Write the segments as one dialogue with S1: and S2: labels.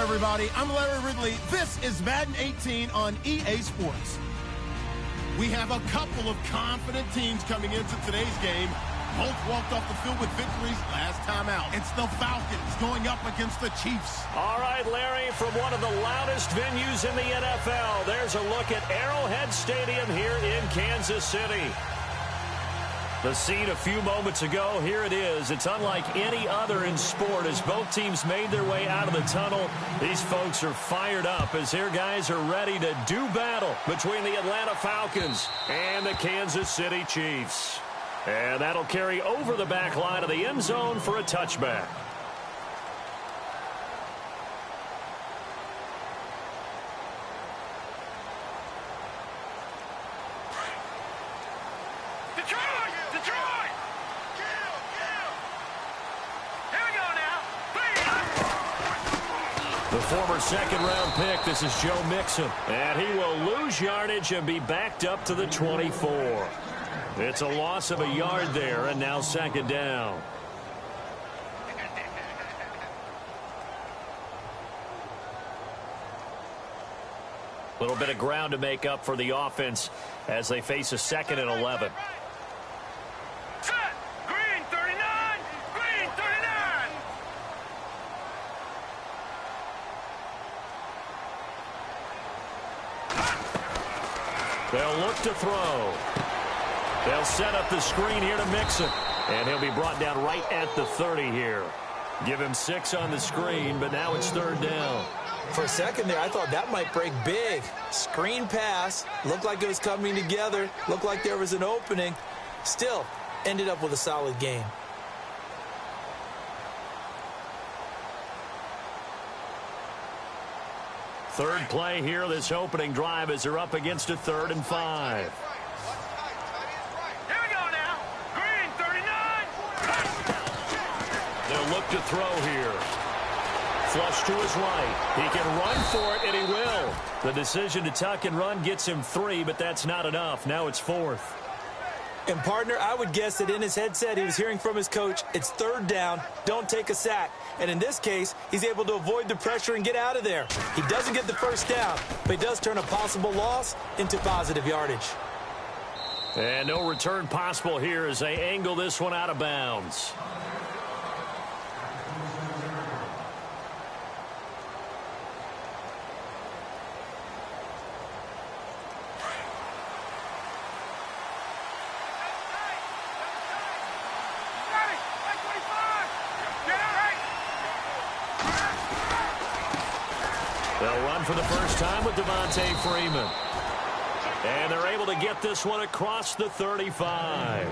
S1: everybody. I'm Larry Ridley. This is Madden 18 on EA Sports. We have a couple of confident teams coming into today's game. Both walked off the field with victories last time out. It's the Falcons going up against the Chiefs.
S2: All right, Larry, from one of the loudest venues in the NFL, there's a look at Arrowhead Stadium here in Kansas City. The scene a few moments ago, here it is. It's unlike any other in sport as both teams made their way out of the tunnel. These folks are fired up as their guys are ready to do battle between the Atlanta Falcons and the Kansas City Chiefs. And that'll carry over the back line of the end zone for a touchback. The former second-round pick, this is Joe Mixon. And he will lose yardage and be backed up to the 24. It's a loss of a yard there, and now second down. A little bit of ground to make up for the offense as they face a 2nd and 11. They'll look to throw. They'll set up the screen here to Mixon. And he'll be brought down right at the 30 here. Give him 6 on the screen, but now it's 3rd down.
S3: For a second there, I thought that might break big. Screen pass. Looked like it was coming together. Looked like there was an opening. Still, ended up with a solid game.
S2: Third play here, this opening drive as they're up against a 3rd and 5.
S4: Here we go now. Green, 39.
S2: They'll look to throw here. Flush to his right. He can run for it, and he will. The decision to tuck and run gets him 3, but that's not enough. Now it's 4th.
S3: And, partner, I would guess that in his headset he was hearing from his coach, it's 3rd down, don't take a sack. And in this case, he's able to avoid the pressure and get out of there. He doesn't get the first down, but he does turn a possible loss into positive yardage.
S2: And no return possible here as they angle this one out of bounds. They'll run for the first time with Devontae Freeman. And they're able to get this one across the 35.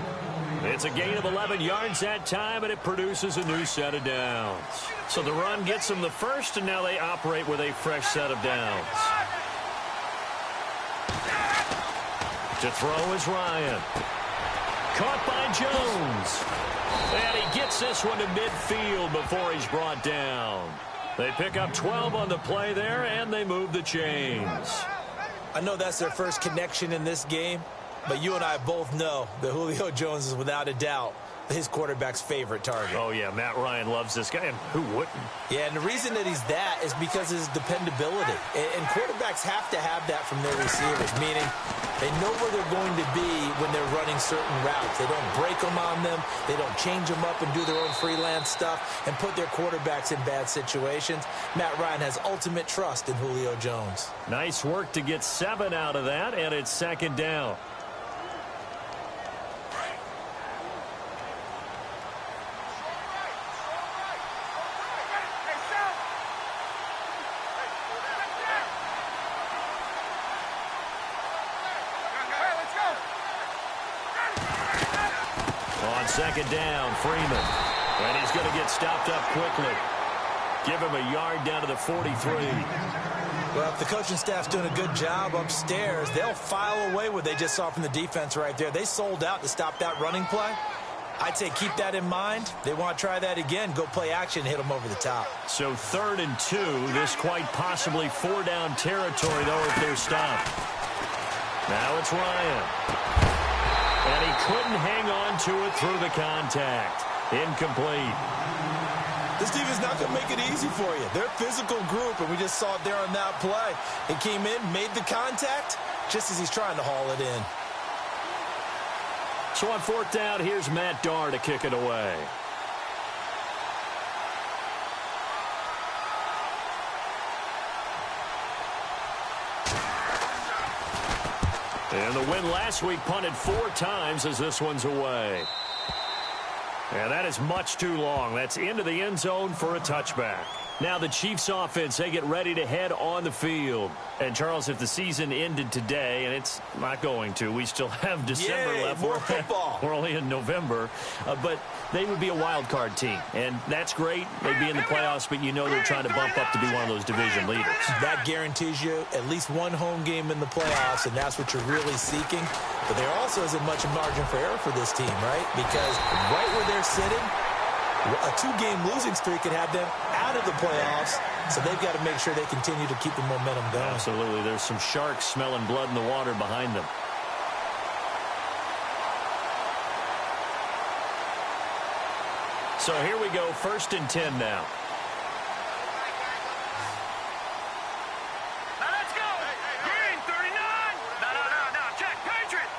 S2: It's a gain of 11 yards that time, and it produces a new set of downs. So the run gets them the first, and now they operate with a fresh set of downs. To throw is Ryan. Caught by Jones. And he gets this one to midfield before he's brought down. They pick up 12 on the play there, and they move the chains.
S3: I know that's their first connection in this game, but you and I both know that Julio Jones is without a doubt his quarterback's favorite target.
S2: Oh, yeah, Matt Ryan loves this guy, and who wouldn't?
S3: Yeah, and the reason that he's that is because of his dependability. And quarterbacks have to have that from their receivers, meaning they know where they're going to be when they're running certain routes. They don't break them on them. They don't change them up and do their own freelance stuff and put their quarterbacks in bad situations. Matt Ryan has ultimate trust in Julio Jones.
S2: Nice work to get 7 out of that, and it's 2nd down. On 2nd down, Freeman. And he's going to get stopped up quickly. Give him a yard down to the 43.
S3: Well, if the coaching staff's doing a good job upstairs, they'll file away what they just saw from the defense right there. They sold out to stop that running play. I'd say keep that in mind. They want to try that again. Go play action, hit them over the top.
S2: So 3rd and 2. This quite possibly 4-down territory, though, if they're stopped. Now it's Ryan. And he couldn't hang on to it through the contact. Incomplete.
S3: This defense is not going to make it easy for you. They're a physical group, and we just saw it there on that play. He came in, made the contact, just as he's trying to haul it in.
S2: So on 4th down, here's Matt Darr to kick it away. And the win last week punted 4 times as this one's away. And that is much too long. That's into the end zone for a touchback. Now the Chiefs offense, they get ready to head on the field. And Charles, if the season ended today, and it's not going to, we still have December left.
S3: More football.
S2: We're only in November. But they would be a wild card team. And that's great. They'd be in the playoffs, but you know they're trying to bump up to be one of those division leaders.
S3: That guarantees you at least one home game in the playoffs, and that's what you're really seeking. But there also isn't much margin for error for this team, right? Because right where they're sitting, a 2-game losing streak could have them out of the playoffs, so they've got to make sure they continue to keep the momentum going.
S2: Absolutely. There's some sharks smelling blood in the water behind them. So here we go, 1st and 10 now.
S4: Now let's go. Green, 39. No. Check. Patriot.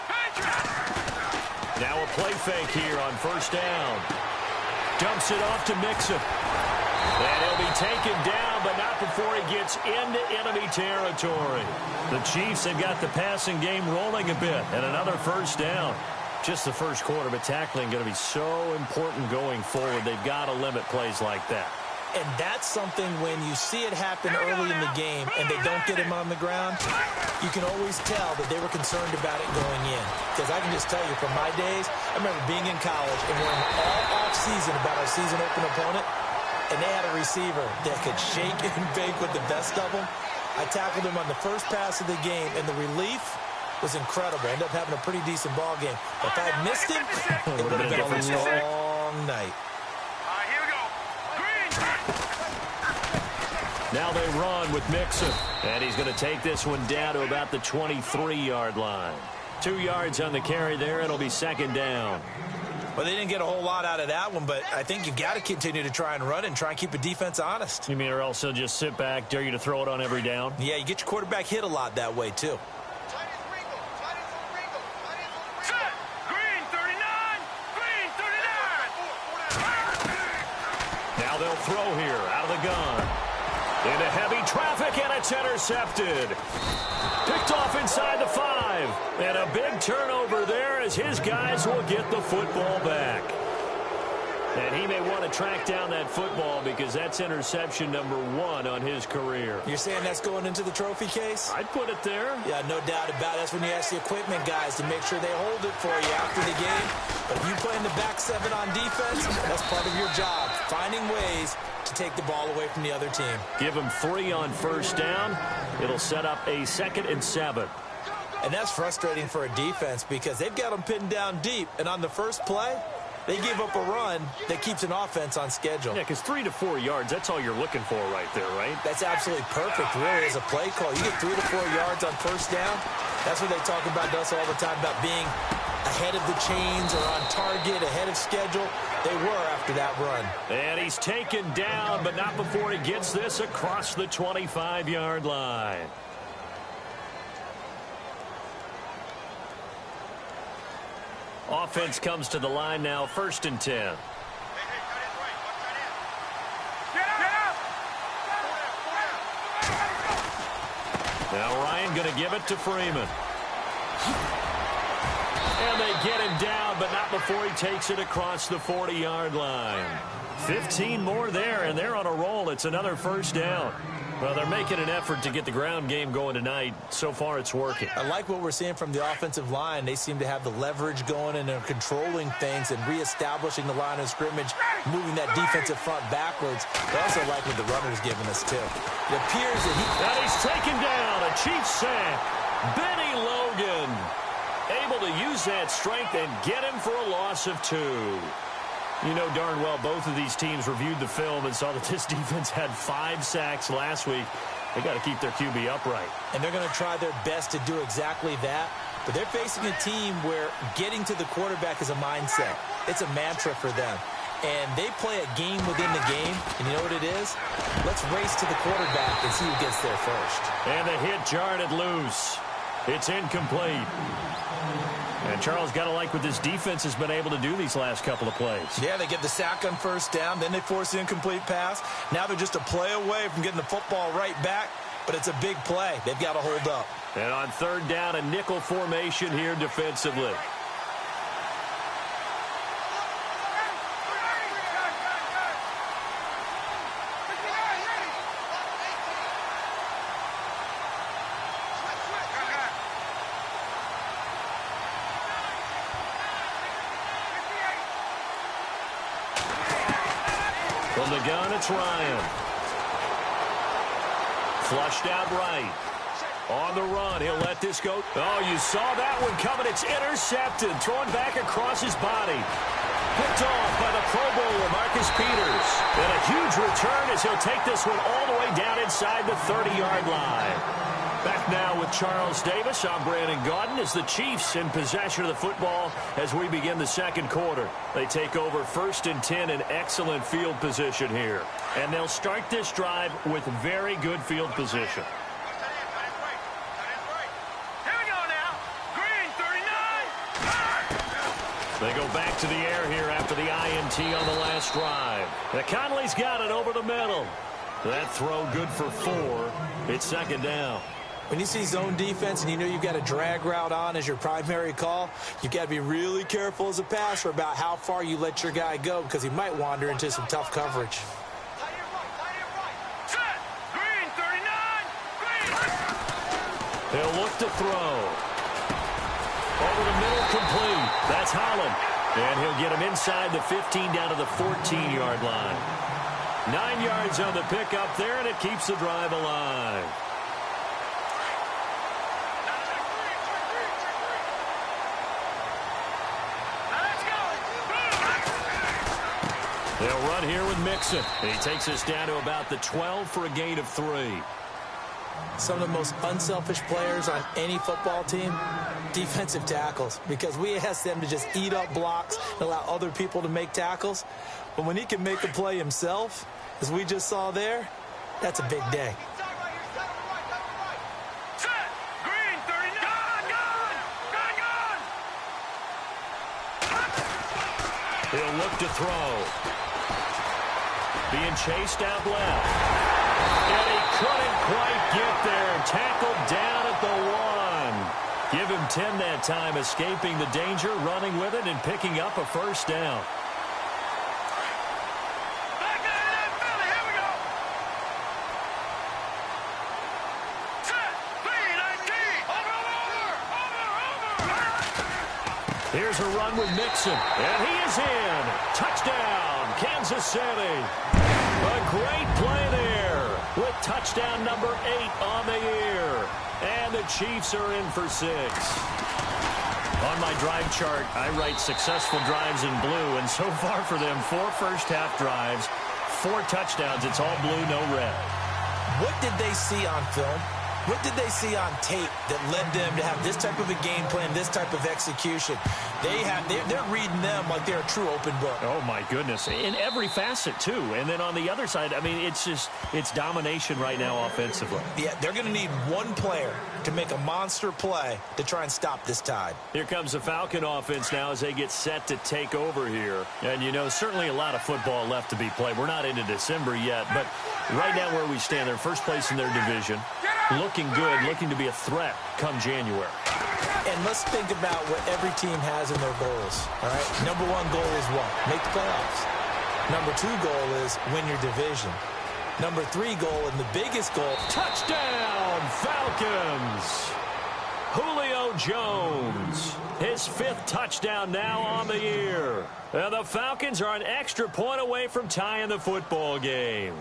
S2: Now a play fake here on 1st down. Dumps it off to Mixon. And he'll be taken down, but not before he gets into enemy territory. The Chiefs have got the passing game rolling a bit, and another 1st down. Just the first quarter, but tackling going to be so important going forward. They've got to limit plays like that.
S3: And that's something when you see it happen early in the game and they don't get him on the ground, you can always tell that they were concerned about it going in. Because I can just tell you from my days, I remember being in college and worrying all off-season about our season open opponent, and they had a receiver that could shake and bake with the best of them. I tackled him on the first pass of the game, and the relief was incredible. I ended up having a pretty decent ball game. If I had missed him, it would have been a long night.
S4: Here we go. Green.
S2: Now they run with Mixon. And he's going to take this one down to about the 23-yard line. 2 yards on the carry there. It'll be 2nd down.
S3: Well, they didn't get a whole lot out of that one, but I think you've got to continue to try and run and try and keep a defense honest.
S2: You mean or else they'll just sit back, dare you to throw it on every down?
S3: Yeah, you get your quarterback hit a lot that way, too.
S4: Set. Green, 39. Green, 39.
S2: Now they'll throw here out of the gun. Into heavy traffic, and it's intercepted. Picked off inside the 5. And a big turnover there as his guys will get the football back. And he may want to track down that football because that's interception number 1 on his career.
S3: You're saying that's going into the trophy case?
S2: I'd put it there.
S3: Yeah, no doubt about it. That's when you ask the equipment guys to make sure they hold it for you after the game. But if you play in the back 7 on defense, that's part of your job, finding ways to take the ball away from the other team.
S2: Give him 3 on 1st down. It'll set up a 2nd and 7.
S3: And that's frustrating for a defense because they've got them pinned down deep. And on the first play, they gave up a run that keeps an offense on schedule.
S2: Yeah, because 3 to 4 yards, that's all you're looking for right there, right?
S3: That's absolutely perfect, really, as a play call. You get 3 to 4 yards on 1st down. That's what they talk about to us all the time, about being ahead of the chains or on target, ahead of schedule. They were after that run.
S2: And he's taken down, but not before he gets this across the 25-yard line. Offense comes to the line now, 1st and 10. Now Ryan going to give it to Freeman. And they get him down, but not before he takes it across the 40-yard line. 15 more there, and they're on a roll. It's another 1st down. Well, they're making an effort to get the ground game going tonight. So far, it's working.
S3: I like what we're seeing from the offensive line. They seem to have the leverage going, and they're controlling things and reestablishing the line of scrimmage, moving that defensive front backwards. I also like what the runner's giving us, too. It appears that
S2: And he's taken down. A Chiefs sack. Benny Logan able to use that strength and get him for a loss of 2. You know darn well both of these teams reviewed the film and saw that this defense had 5 sacks last week. They got to keep their QB upright.
S3: And they're going to try their best to do exactly that. But they're facing a team where getting to the quarterback is a mindset. It's a mantra for them. and they play a game within the game. And you know what it is? Let's race to the quarterback and see who gets there first.
S2: And the hit jarred it loose. It's incomplete. And Charles, got to like what this defense has been able to do these last couple of plays.
S3: Yeah, they get the sack on first down, then they force the incomplete pass. Now they're just a play away from getting the football right back, but it's a big play. They've got to hold up.
S2: And on third down, a nickel formation here defensively. From the gun, it's Ryan. Flushed out right. On the run, he'll let this go. Oh, you saw that one coming. It's intercepted. Thrown back across his body. Picked off by the Pro Bowler, Marcus Peters. And a huge return as he'll take this one all the way down inside the 30-yard line. Back now with Charles Davis. I'm Brandon Gaudin as the Chiefs in possession of the football as we begin the second quarter. They take over 1st and 10 in excellent field position here. And they'll start this drive with very good field position.
S4: Here we go now. Green, 39.
S2: They go back to the air here after the INT on the last drive. Conley's got it over the middle. That throw good for 4. It's second down.
S3: When you see zone defense and you know you've got a drag route on as your primary call, you've got to be really careful as a passer about how far you let your guy go because he might wander into some tough coverage.
S4: Set. Green, 39. Green.
S2: He'll look to throw. Over the middle, complete. That's Holland. And he'll get him inside the 15 down to the 14-yard line. 9 yards on the pickup there, and it keeps the drive alive. They'll run here with Mixon. And he takes us down to about the 12 for a gain of 3.
S3: Some of the most unselfish players on any football team, defensive tackles, because we ask them to just eat up blocks and allow other people to make tackles. But when he can make a play himself, as we just saw there, that's a big day.
S4: Set. Green, 39. Gun.
S2: He'll look to throw. Being chased out left. And he couldn't quite get there. Tackled down at the 1. Give him 10 that time, escaping the danger, running with it, and picking up a first down.
S4: Back out of that Philly. Here we go. Set. 3-19. Over.
S2: Here's a run with Mixon. And he is in. Touchdown, Kansas City. A great play there with touchdown number 8 on the year. And the Chiefs are in for 6. On my drive chart, I write successful drives in blue, and so far for them, 4 first-half drives, 4 touchdowns. It's all blue, no red.
S3: What did they see on film? What did they see on tape that led them to have this type of a game plan, this type of execution? They're reading them like they're a true open book.
S2: Oh, my goodness. In every facet, too. And then on the other side, I mean, it's domination right now offensively.
S3: Yeah, they're going to need one player to make a monster play to try and stop this tide.
S2: Here comes the Falcon offense now as they get set to take over here. And, you know, certainly a lot of football left to be played. We're not into December yet, but right now where we stand, they're first place in their division. Looking good, looking to be a threat come January.
S3: And let's think about what every team has in their goals, all right? Number 1 goal is what? Make the playoffs. Number 2 goal is win your division. Number 3 goal, and the biggest goal,
S2: touchdown, Falcons! Julio Jones, his 5th touchdown now on the year. And the Falcons are an extra point away from tying the football game.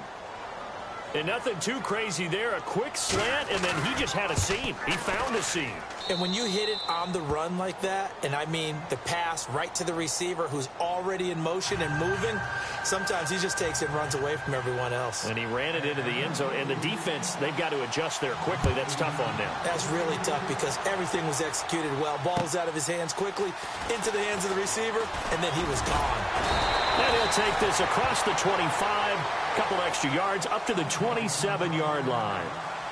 S2: And nothing too crazy there. A quick slant, and then he just had a seam. He found a seam.
S3: And when you hit it on the run like that, and I mean the pass right to the receiver who's already in motion and moving, sometimes he just takes it and runs away from everyone else.
S2: And he ran it into the end zone. And the defense, they've got to adjust there quickly. That's tough on them.
S3: That's really tough because everything was executed well. Ball was out of his hands quickly, into the hands of the receiver, and then he was gone.
S2: And he'll take this across the 25, a couple extra yards, up to the 27-yard line.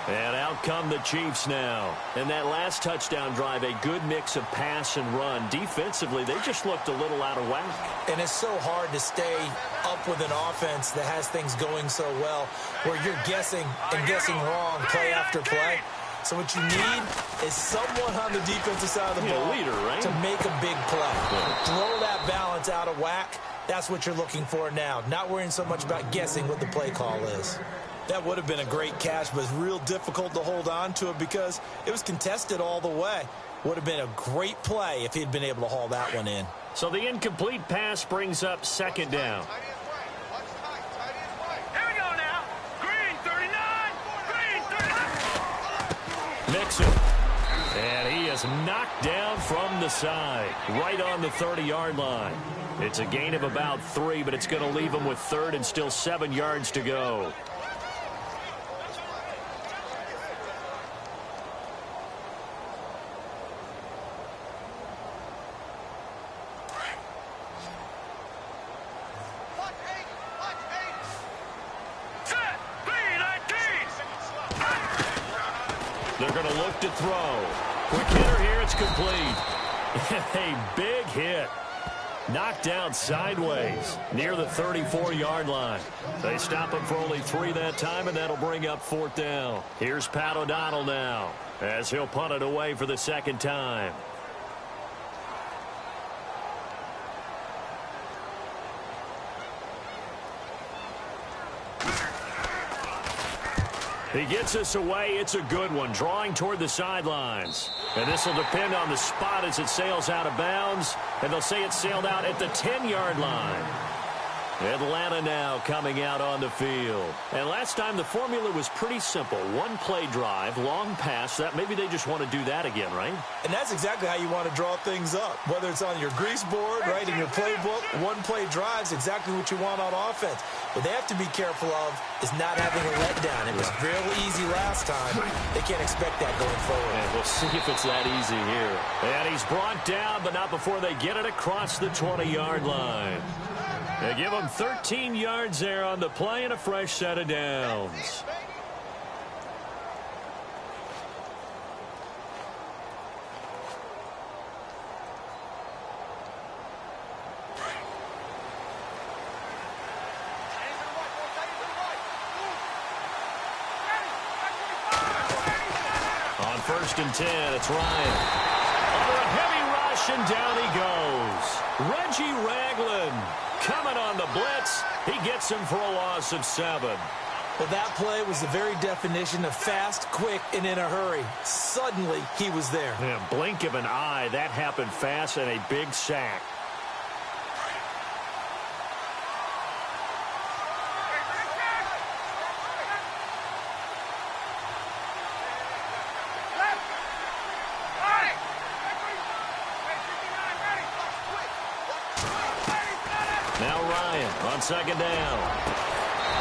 S2: And out come the Chiefs now. And that last touchdown drive, a good mix of pass and run. Defensively, they just looked a little out of whack. And it's so hard to stay up with an offense that has things going so well, where you're guessing and guessing wrong play after play. So what you need is someone on the defensive side of the ball to make a big play. Throw that balance out of whack. That's what you're looking for now. Not worrying so much about guessing what the play call is. That would have been a great catch, but it's real difficult to hold on to it because it was contested all the way. Would have been a great play if he'd been able to haul that one in. So the incomplete pass brings up second down.
S4: Here we go now. Green 39. Green 39.
S2: Mixon. And he is knocked down from the side, right on the 30-yard line. It's a gain of about 3, but it's going to leave him with third and still 7 yards to go. They're going to look to throw. Quick hitter here, it's complete. A big hit. Knocked down sideways near the 34-yard line. They stop him for only 3 that time, and that'll bring up fourth down. Here's Pat O'Donnell now as he'll punt it away for the second time. He gets us away. It's a good one, drawing toward the sidelines. And this will depend on the spot as it sails out of bounds. And they'll say it sailed out at the 10-yard line. Atlanta now coming out on the field. And last time the formula was pretty simple. One play drive, long pass. That maybe they just want to do that again, right?
S3: And that's exactly how you want to draw things up. Whether it's on your grease board, right, in your playbook, one play drive is exactly what you want on offense. What they have to be careful of is not having a letdown. It was real easy last time. They can't expect that going forward.
S2: And we'll see if it's that easy here. And he's brought down, but not before they get it across the 20-yard line. They give him 13 yards there on the play and a fresh set of downs. On 1st and 10, it's Ryan. Under a heavy rush, and down he goes. Reggie Ragland coming on the blitz. He gets him for a loss of 7.
S3: Well, that play was the very definition of fast, quick, and in a hurry. Suddenly, he was there.
S2: Yeah, blink of an eye. That happened fast and a big sack. Now Ryan on second down.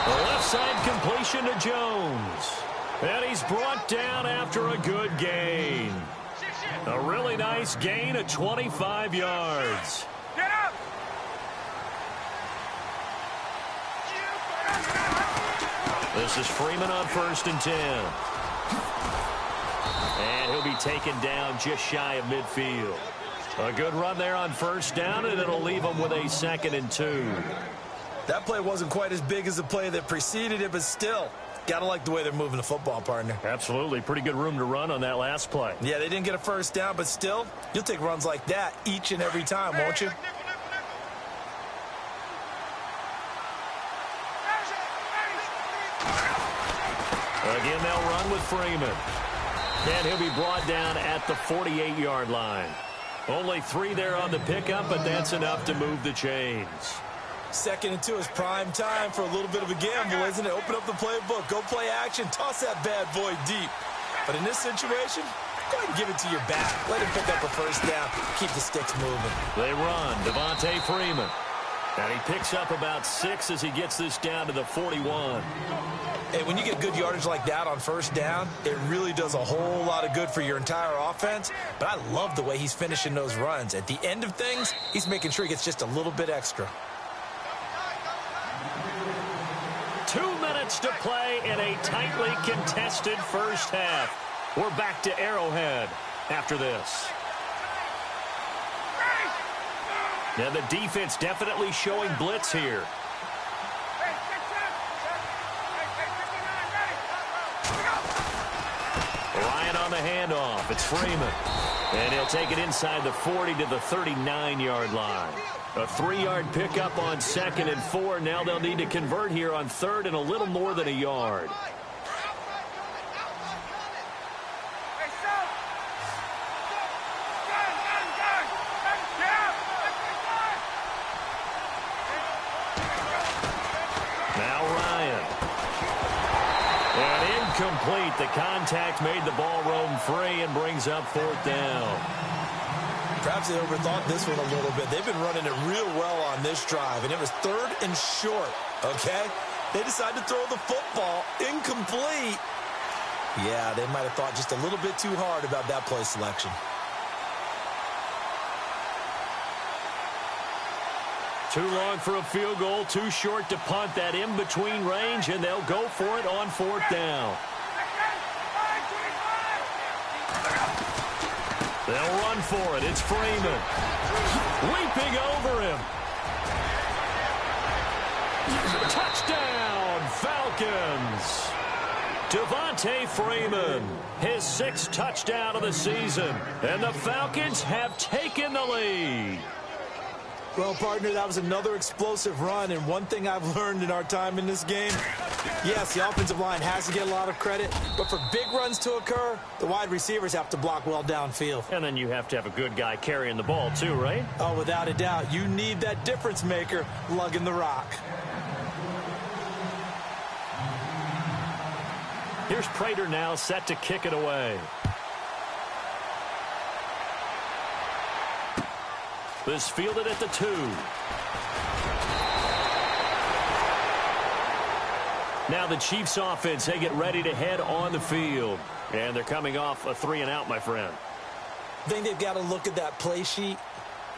S2: The left side completion to Jones. And he's brought down after a good gain. A really nice gain of 25 yards.
S4: Get up!
S2: This is Freeman on 1st and 10. And he'll be taken down just shy of midfield. A good run there on 1st down, and it'll leave him with a 2nd and 2.
S3: That play wasn't quite as big as the play that preceded it, but still, gotta like the way they're moving the football, partner.
S2: Absolutely. Pretty good room to run on that last play.
S3: Yeah, they didn't get a 1st down, but still, you'll take runs like that each and every time, won't you?
S2: Again, they'll run with Freeman. And he'll be brought down at the 48-yard line. Only 3 there on the pickup, but that's enough to move the chains.
S3: 2nd and 2 is prime time for a little bit of a gamble, isn't it? Open up the playbook, go play action, toss that bad boy deep. But in this situation, go ahead and give it to your back. Let him pick up a 1st down, keep the sticks moving.
S2: They run, Devontae Freeman. And he picks up about 6 as he gets this down to the 41.
S3: Hey, when you get good yardage like that on 1st down, it really does a whole lot of good for your entire offense. But I love the way he's finishing those runs. At the end of things, he's making sure he gets just a little bit extra.
S2: minutes to play in a tightly contested first half. We're back to Arrowhead after this. And the defense definitely showing blitz here. Ryan on the handoff. It's Freeman. And he'll take it inside the 40 to the 39-yard line. A 3-yard pickup on 2nd and 4. Now they'll need to convert here on 3rd and a little more than a yard. Now Ryan. And incomplete. The contact made the ball roam free and brings up 4th down.
S3: Perhaps they overthought this one a little bit. They've been running it real well on this drive, and it was 3rd and short, okay? They decided to throw the football incomplete. Yeah, they might have thought just a little bit too hard about that play selection.
S2: Too long for a field goal, too short to punt. That in-between range, and they'll go for it on 4th down. They'll run for it. It's Freeman. Leaping over him. Touchdown, Falcons. Devontae Freeman, his 6th touchdown of the season. And the Falcons have taken the lead.
S3: Well, partner, that was another explosive run, and one thing I've learned in our time in this game, yes, the offensive line has to get a lot of credit, but for big runs to occur, the wide receivers have to block well downfield.
S2: And then you have to have a good guy carrying the ball too, right?
S3: Oh, without a doubt. You need that difference maker lugging the rock.
S2: Here's Prater now set to kick it away. This fielded at the 2. Now the Chiefs offense, they get ready to head on the field. And they're coming off a 3-and-out, my friend.
S3: I think they've got to look at that play sheet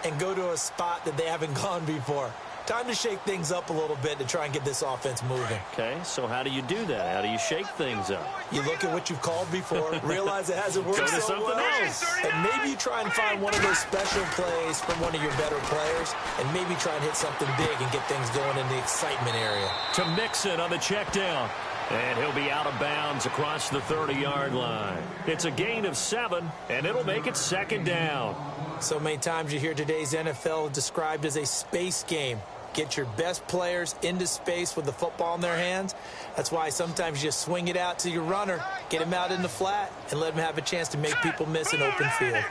S3: and go to a spot that they haven't gone before. Time to shake things up a little bit to try and get this offense moving.
S2: Okay, so how do you do that? How do you shake things up?
S3: You look at what you've called before, realize it hasn't worked so well, and maybe you try and find one of those special plays from one of your better players, and maybe try and hit something big and get things going in the excitement area.
S2: To Mixon on the check down. And he'll be out of bounds across the 30-yard line. It's a gain of 7, and it'll make it 2nd down.
S3: So many times you hear today's NFL described as a space game. Get your best players into space with the football in their hands. That's why sometimes you just swing it out to your runner, get him out in the flat, and let him have a chance to make people miss an open field.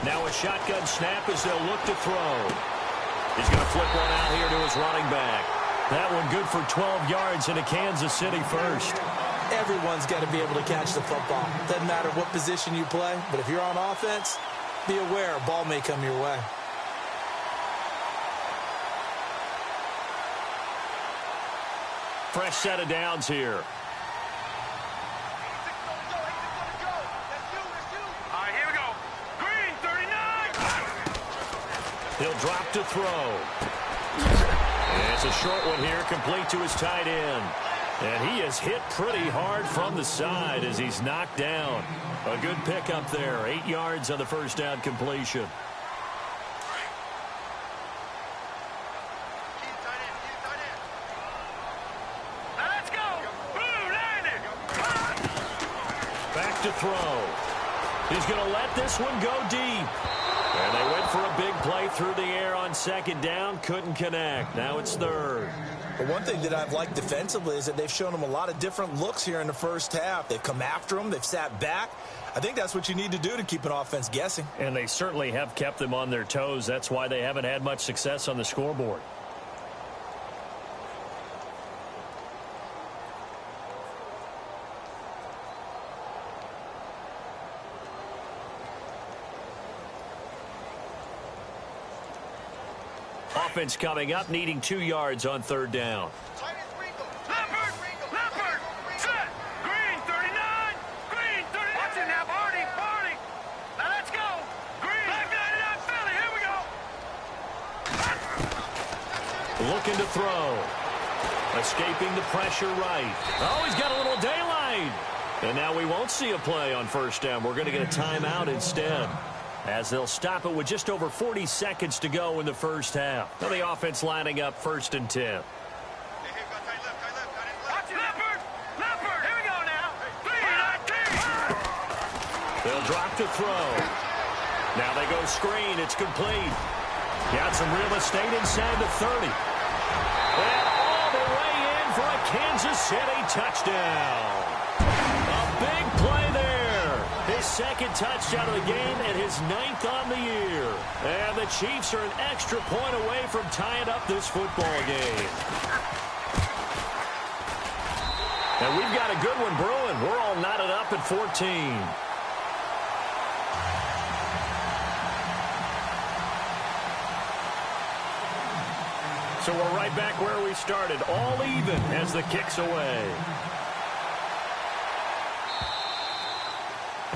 S2: Now a shotgun snap as they'll look to throw. He's going to flip one out here to his running back. That one good for 12 yards into Kansas City first.
S3: Everyone's got to be able to catch the football. Doesn't matter what position you play, but if you're on offense, be aware a ball may come your way.
S2: Fresh set of downs here.
S4: All right, here we go. Green, 39.
S2: He'll drop to throw. And it's a short one here, complete to his tight end. And he is hit pretty hard from the side as he's knocked down. A good pickup there. 8 yards on the first down completion.
S4: Let's go. Blue landed.
S2: Back to throw. He's going to let this one go deep. And they went for a big play through the air on 2nd down. Couldn't connect. Now it's 3rd.
S3: But one thing that I've liked defensively is that they've shown them a lot of different looks here in the first half. They've come after them. They've sat back. I think that's what you need to do to keep an offense guessing.
S2: And they certainly have kept them on their toes. That's why they haven't had much success on the scoreboard. Offense coming up, needing 2 yards on 3rd down.
S4: Leopard. Set. Green, 39. Green, 39. Watch it now, Barney. Now let's go. Green. Black 99 Philly. Here we go.
S2: Looking to throw. Escaping the pressure right. Oh, he's got a little daylight. And now we won't see a play on first down. We're going to get a timeout instead, as they'll stop it with just over 40 seconds to go in the first half. Now the offense lining up 1st and 10. They'll drop to throw. Now they go screen. It's complete. Got some real estate inside the 30. And all the way in for a Kansas City touchdown. A big play there. His 2nd touchdown of the game and his 9th on the year. And the Chiefs are an extra point away from tying up this football game. And we've got a good one brewing. We're all knotted up at 14. So we're right back where we started, all even as the kick's away.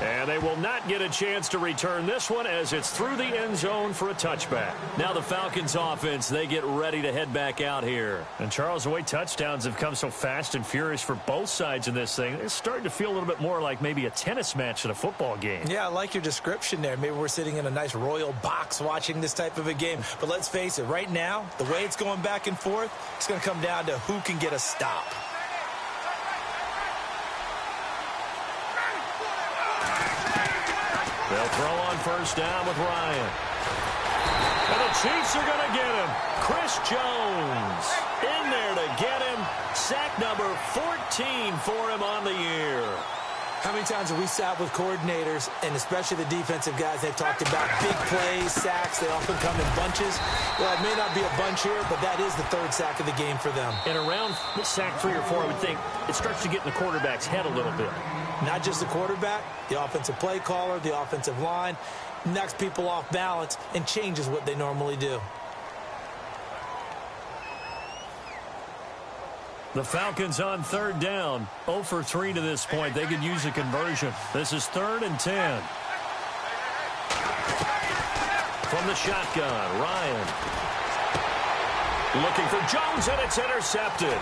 S2: And they will not get a chance to return this one as it's through the end zone for a touchback. Now the Falcons offense, they get ready to head back out here. And Charles, the way touchdowns have come so fast and furious for both sides in this thing, it's starting to feel a little bit more like maybe a tennis match in a football game. Yeah, I like your description there. Maybe we're sitting in a nice royal box watching this type of a game. But let's face it, right now, the way it's going back and forth, it's going to come down to who can get a stop. They'll throw on first down with Ryan. And the Chiefs are going to get him. Chris Jones in there to get him. Sack number 14 for him on the year. How many times have we sat with coordinators, and especially the defensive guys, they've talked about big plays, sacks. They often come in bunches. Well, it may not be a bunch here, but that is the 3rd sack of the game for them. And around sack 3 or 4, I would think it starts to get in the quarterback's head a little bit. Not just the quarterback, the offensive play caller, the offensive line, knocks people off balance and changes what they normally do. The Falcons on 3rd down, 0 for 3 to this point. They could use a conversion. This is 3rd and 10. From the shotgun, Ryan. Looking for Jones, and it's intercepted.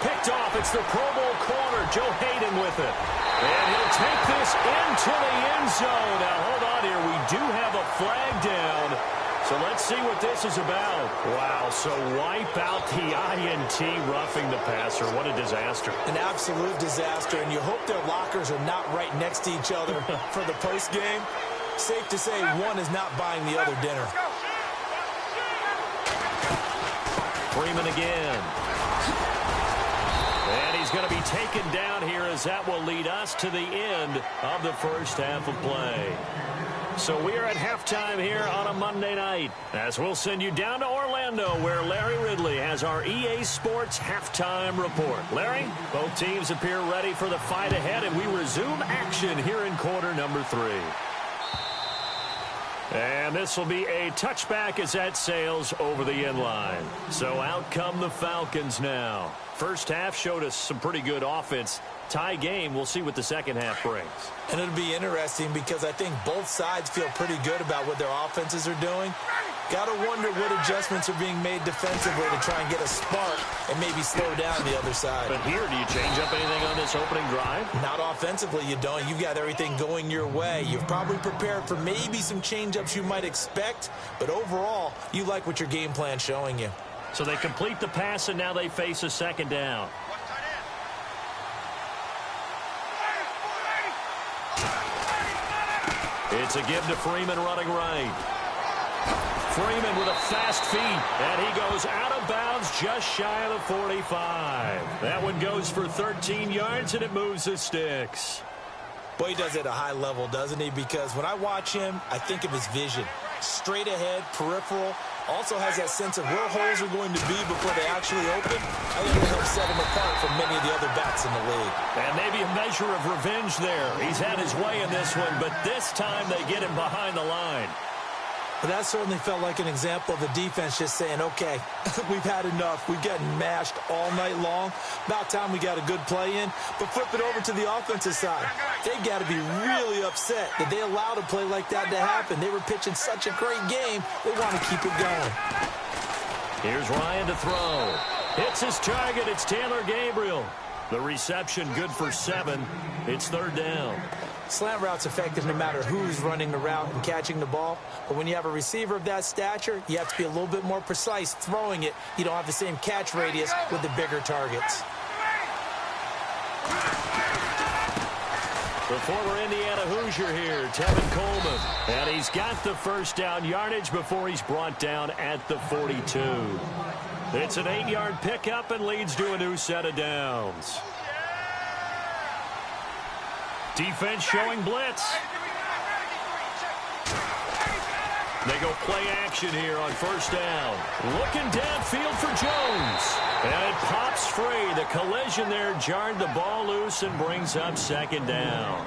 S2: Picked off, it's the Pro Bowl corner, Joe Hayden with it. And he'll take this into the end zone. Now, hold on here. We do have a flag down. So let's see what this is about. Wow, so wipe out the INT roughing the passer. What a disaster. An absolute disaster, and you hope their lockers are not right next to each other for the postgame. Safe to say one is not buying the other dinner. Freeman again. And he's going to be taken down here as that will lead us to the end of the first half of play. So we are at halftime here on a Monday night, as we'll send you down to Orlando, where Larry Ridley has our EA Sports halftime report. Larry, both teams appear ready for the fight ahead, and we resume action here in quarter number 3. And this will be a touchback as that sails over the end line. So out come the Falcons now. First half showed us some pretty good offense. Tie game, we'll see what the second half brings. And it'll be interesting because I think both sides feel pretty good about what their offenses are doing. Got to wonder what adjustments are being made defensively to try and get a spark and maybe slow down the other side. But here, do you change up anything on this opening drive? Not offensively, you don't. You've got everything going your way. You've probably prepared for maybe some change-ups you might expect, but overall, you like what your game plan's showing you. So they complete the pass, and now they face a second down. It's a give to Freeman running right. Freeman with a fast feet, and he goes out of bounds just shy of the 45. That one goes for 13 yards, and it moves the sticks. Boy, he does it at a high level, doesn't he? Because when I watch him, I think of his vision. Straight ahead, peripheral, also has that sense of where holes are going to be before they actually open. I think it helps set him apart from many of the other backs in the league. And maybe a measure of revenge there. He's had his way in this one, but this time they get him behind the line. But that certainly felt like an example of the defense just saying, okay, we've had enough. We've gotten mashed all night long. About time we got a good play in. But flip it over to the offensive side. They've got to be really upset that they allowed a play like that to happen. They were pitching such a great game, they want to keep it going. Here's Ryan to throw. Hits his target. It's Taylor Gabriel. The reception good for 7. It's 3rd down.
S3: Slant route's effective no matter who's running the route and catching the ball. But when you have a receiver of that stature, you have to be a little bit more precise throwing it. You don't have the same catch radius with the bigger targets.
S2: The former Indiana Hoosier here, Tevin Coleman. And he's got the first down yardage before he's brought down at the 42. It's an 8-yard pickup and leads to a new set of downs. Defense showing blitz. They go play action here on first down. Looking downfield for Jones. And it pops free. The collision there jarred the ball loose and brings up 2nd down.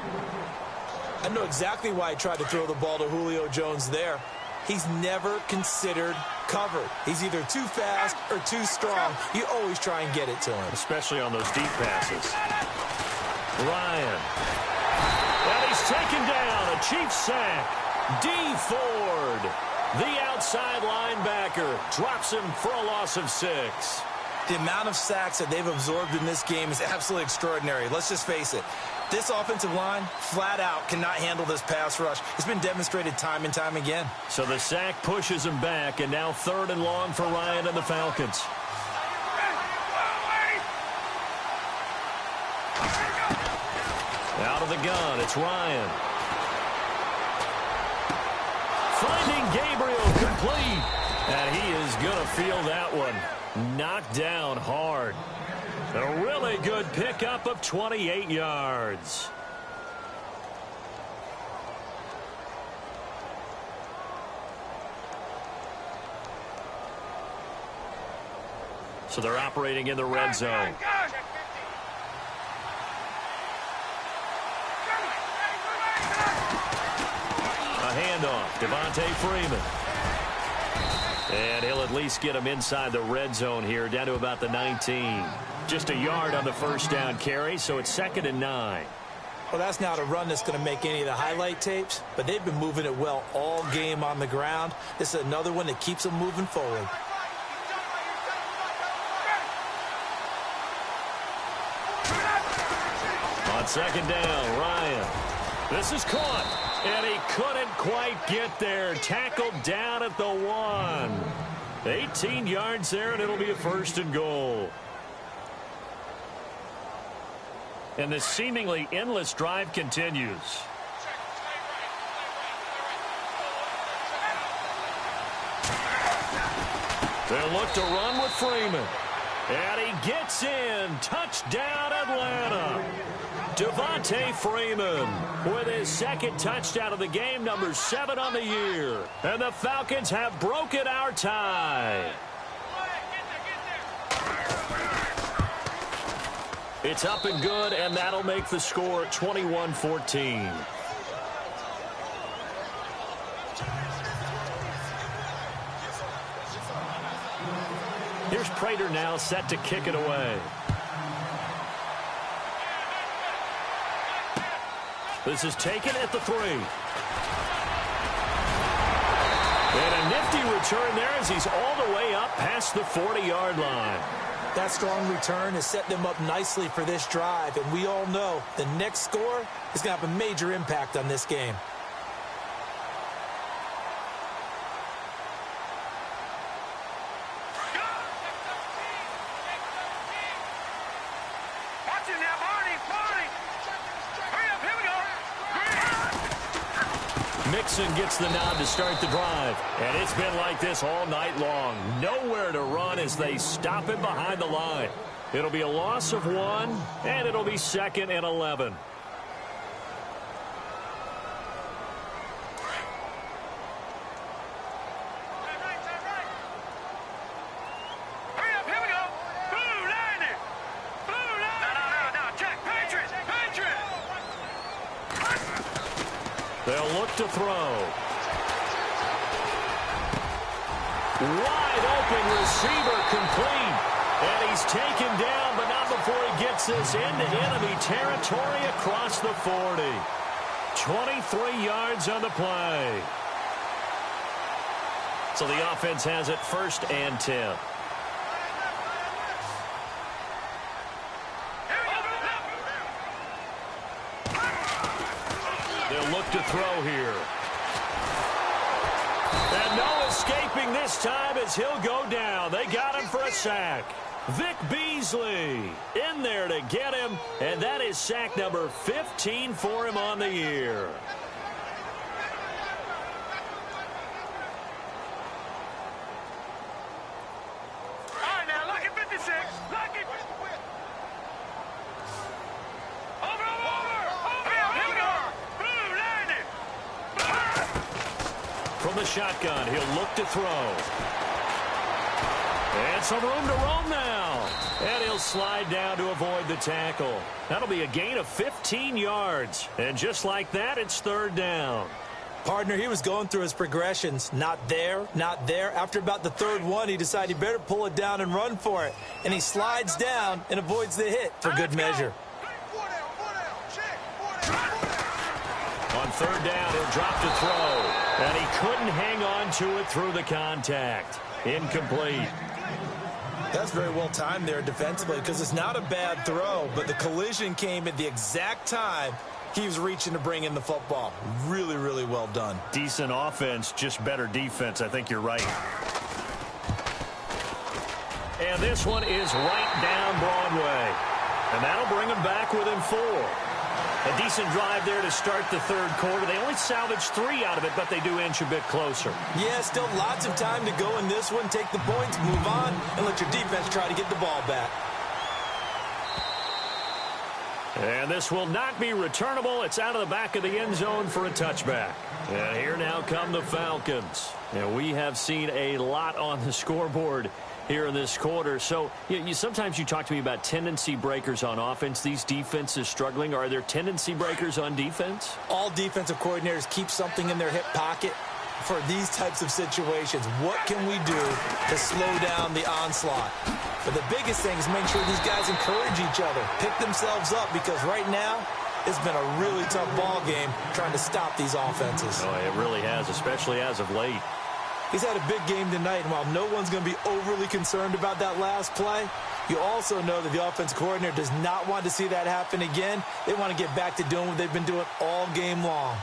S3: I know exactly why I tried to throw the ball to Julio Jones there. He's never considered covered. He's either too fast or too strong. You always try and get it to him.
S2: Especially on those deep passes. Ryan. And he's taken down. A Chiefs sack. D. Ford, the outside linebacker, drops him for a loss of 6.
S3: The amount of sacks that they've absorbed in this game is absolutely extraordinary. Let's just face it. This offensive line, flat out, cannot handle this pass rush. It's been demonstrated time and time again.
S2: So the sack pushes him back, and now 3rd and long for Ryan and the Falcons. Out of the gun, it's Ryan. Finding Gabriel complete. And he is going to feel that one. Knocked down hard. A really good pickup of 28 yards. So they're operating in the red zone. Handoff, Devontae Freeman. And he'll at least get him inside the red zone here, down to about the 19. Just a yard on the first down carry, so it's 2nd and 9.
S3: Well, that's not a run that's going to make any of the highlight tapes, but they've been moving it well all game on the ground. This is another one that keeps them moving forward.
S2: On 2nd down, Ryan. This is caught. And he couldn't quite get there. Tackled down at the 1. 18 yards there, and it'll be a 1st and goal. And this seemingly endless drive continues. They'll look to run with Freeman. And he gets in. Touchdown, Atlanta. Devontae Freeman with his 2nd touchdown of the game, number 7 on the year. And the Falcons have broken our tie. It's up and good, and that'll make the score 21-14. Here's Prater now set to kick it away. This is taken at the 3. And a nifty return there as he's all the way up past the 40-yard line.
S3: That strong return has set them up nicely for this drive, and we all know the next score is going to have a major impact on this game.
S2: Mixon gets the nod to start the drive. And it's been like this all night long. Nowhere to run as they stop him behind the line. It'll be a loss of 1, and it'll be 2nd and 11. They'll look to throw. Wide open receiver complete. And he's taken down, but not before he gets this into enemy territory across the 40. 23 yards on the play. So the offense has it 1st and 10. throw here. And no escaping this time as he'll go down. They got him for a sack. Vic Beasley in there to get him, and that is sack number 15 for him on the year.
S4: All right, now, look at 56. Look at... Over. Here we go. Boom, landed.
S2: From the shotgun, he'll look to throw. And some room to roam now. And he'll slide down to avoid the tackle. That'll be a gain of 15 yards. And just like that, it's third down.
S3: Partner, he was going through his progressions. Not there, not there. After about the third one, he decided he better pull it down and run for it. And he slides down and avoids the hit for good measure.
S2: On third down, he'll drop to throw. And he couldn't hang on to it through the contact. Incomplete.
S3: That's very well timed there defensively because it's not a bad throw, but the collision came at the exact time he was reaching to bring in the football. Really, really well done.
S2: Decent offense, just better defense. I think you're right. And this one is right down Broadway. And that'll bring him back within 4. A decent drive there to start the third quarter. They only salvaged 3 out of it, but they do inch a bit closer.
S3: Yeah, still lots of time to go in this one. Take the points, move on, and let your defense try to get the ball back.
S2: And this will not be returnable. It's out of the back of the end zone for a touchback. And here now come the Falcons. And we have seen a lot on the scoreboard here in this quarter. So sometimes you talk to me about tendency breakers on offense. These defenses struggling. Are there tendency breakers on defense?
S3: All defensive coordinators keep something in their hip pocket for these types of situations. What can we do to slow down the onslaught? But the biggest thing is make sure these guys encourage each other, pick themselves up, because right now it's been a really tough ball game trying to stop these offenses.
S2: Oh, it really has, especially as of late.
S3: He's had a big game tonight, and while no one's going to be overly concerned about that last play, you also know that the offense coordinator does not want to see that happen again. They want to get back to doing what they've been doing all game long.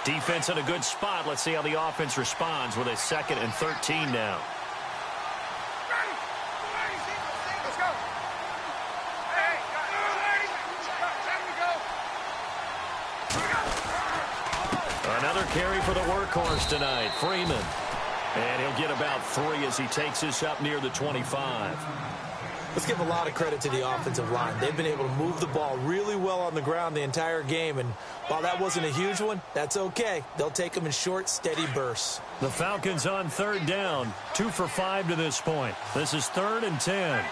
S2: Defense in a good spot. Let's see how the offense responds with a 2nd and 13 now. Another carry for the workhorse tonight, Freeman. And he'll get about 3 as he takes this up near the 25.
S3: Let's give a lot of credit to the offensive line. They've been able to move the ball really well on the ground the entire game. And while that wasn't a huge one, that's okay. They'll take them in short, steady bursts.
S2: The Falcons on third down, 2 for 5 to this point. This is 3rd and 10.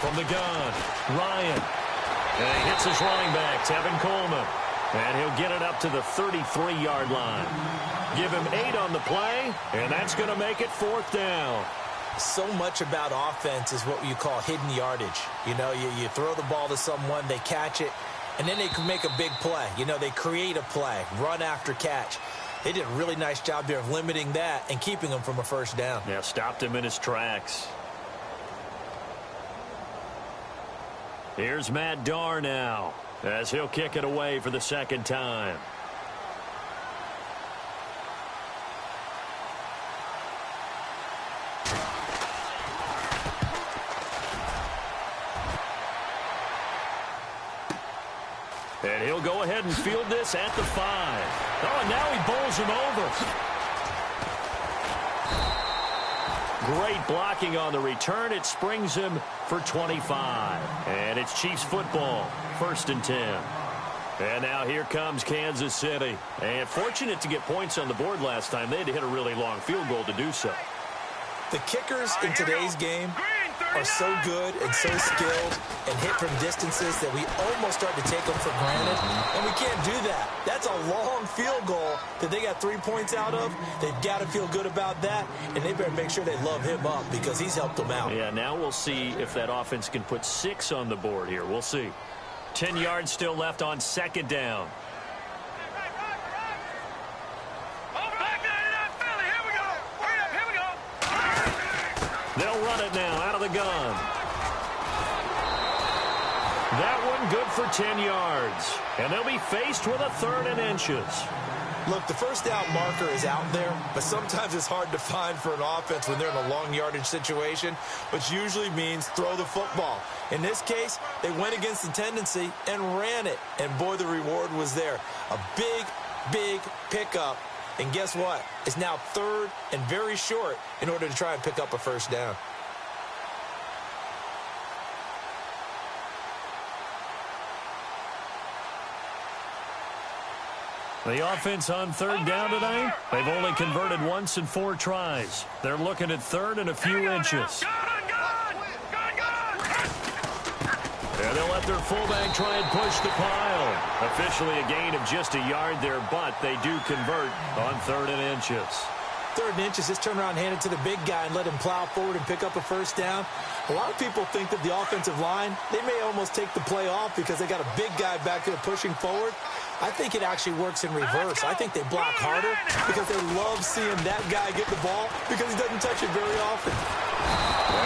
S2: From the gun, Ryan. And he hits his running back, Tevin Coleman. And he'll get it up to the 33-yard line. Give him 8 on the play, and that's going to make it 4th down.
S3: So much about offense is what you call hidden yardage. You know, you throw the ball to someone, they catch it, and then they can make a big play. You know, they create a play, run after catch. They did a really nice job there of limiting that and keeping him from a first down.
S2: Yeah, stopped him in his tracks. Here's Matt Darr now, as he'll kick it away for the 2nd time. And he'll go ahead and field this at the 5. Oh, and now he bowls him over. Great blocking on the return. It springs him for 25. And it's Chiefs football, 1st and 10. And now here comes Kansas City. And fortunate to get points on the board last time. They had to hit a really long field goal to do so.
S3: The kickers in today's game are so good and so skilled and hit from distances that we almost start to take them for granted, and we can't do that. That's a long field goal that they got 3 points out of. They've got to feel good about that, and they better make sure they love him up because he's helped them out.
S2: Yeah, now we'll see if that offense can put 6 on the board here. We'll see. 10 yards still left on 2nd down.
S4: Over back there in that Philly.
S2: They'll run it now out of the gun. That one good for 10 yards. And they'll be faced with a 3rd and inches.
S3: Look, the first down marker is out there, but sometimes it's hard to find for an offense when they're in a long yardage situation, which usually means throw the football. In this case, they went against the tendency and ran it. And, boy, the reward was there. A big, big pickup. And guess what? It's now 3rd and very short in order to try and pick up a first down.
S2: The offense on 3rd down tonight, they've only converted once in 4 tries. They're looking at 3rd and a few inches. And they'll let their fullback try and push the pile. Officially a gain of just a yard there, but they do convert on 3rd and inches.
S3: 3rd and inches, just turn around and hand it to the big guy and let him plow forward and pick up a first down. A lot of people think that the offensive line, they may almost take the play off because they got a big guy back there pushing forward. I think it actually works in reverse. I think they block harder because they love seeing that guy get the ball because he doesn't touch it very often.